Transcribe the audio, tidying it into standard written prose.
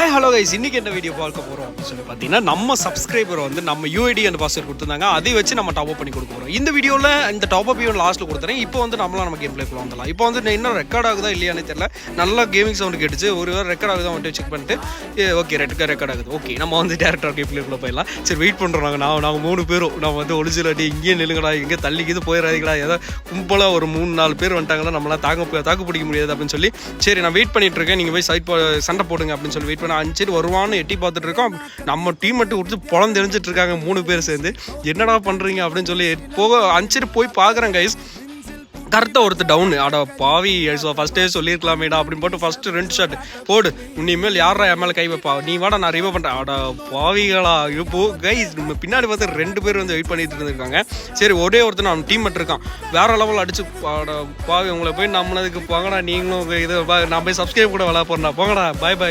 Hi hello guys, இன்றைக்கி என்ன video பார்க்க போகிறோம் அப்படின்னு சொல்லி பார்த்தீங்கன்னா, நம்ம சப்ஸ்கிரைபர் வந்து நம்ம யூஐடி அண்ட் பாஸ்வேர்ட் கொடுத்துருந்தாங்க. அதை வச்சு நம்ம டாப் அப் பண்ணி கொடுக்க போகிறோம். இந்த வீடியோவில் இந்த டாப் அப் லாஸ்ட்டில் கொடுத்துறேன். இப்போ வந்து நம்மளாம் நம்ம கேம் பிளேக்குள்ள வந்துடலாம். இப்போ வந்து இன்னும் ரெக்கார்ட் ஆகுதா இல்லையானே தெரியல. நல்லா கேமிங் சவுண்டு கேட்டுச்சு. ஒரு வேறு ரெக்கார்ட் ஆகுதா வந்துட்டு செக் பண்ணிட்டு ஓகே ரெக்கார்ட் ஆகுது. ஓகே நம்ம வந்து டேரக்டாக கேம் பிளேக்குள்ளே போயிடலாம். சரி வெயிட் பண்ணுறோம். நாங்கள் 3 பேரும் நம்ம வந்து ஒளிச்சிலாட்டி இங்கேயே நில்லுங்கடா, இங்கே தள்ளிக்கிது போயிடாதீங்களா, ஏதோ கும்பலாக ஒரு 3-4 பேர் வந்துட்டாங்கன்னா நம்மளால் தாக்கு பிடிக்க முடியாது அப்படின்னு சொல்லி சரி நான் வெயிட் பண்ணிட்டு இருக்கேன். நீங்கள் போய் சண்டை போடுங்க அப்படின்னு சொல்லி வெயிட் பண்ண 5 பேர் வருவான்னு எட்டி பார்த்துட்டு இருக்கோம். நம்ம டீம் மட்டும் கொடுத்து புலம் தெரிஞ்சிட்டு இருக்காங்க 3 பேர் சேர்ந்து. என்னடா பண்ணுறீங்க அப்படின்னு சொல்லி போக 5 பேர் போய் பார்க்குறேன் கைஸ். கரெக்டாக ஒருத்தர் டவுன். ஆடா பாவி, ஃபஸ்ட்டே சொல்லியிருக்கலாமேடா அப்படின்னு போட்டு ஃபஸ்ட்டு 2 ஷாட் போடு. இனிமேல் யாரா என் மேலே கை வைப்பா, நீ வாடா நான் ரிவ் பண்ணுறேன். ஆடா பாவிகளா இப்போ கைஸ் நம்ம பின்னாடி பார்த்து 2 பேர் வந்து வெயிட் பண்ணிட்டு இருந்திருக்காங்க. சரி ஒரே ஒருத்தர் நம்ம டீம் மட்டும் இருக்கான், வேற லெவலில் அடிச்சு ஆடா பாவி உங்களை போய் நம்மளதுக்கு போங்கடா. நீங்களும் இது நான் போய் சப்ஸ்கிரைப் கூட விளையா போறேன். போங்கடா பாய் பாய்.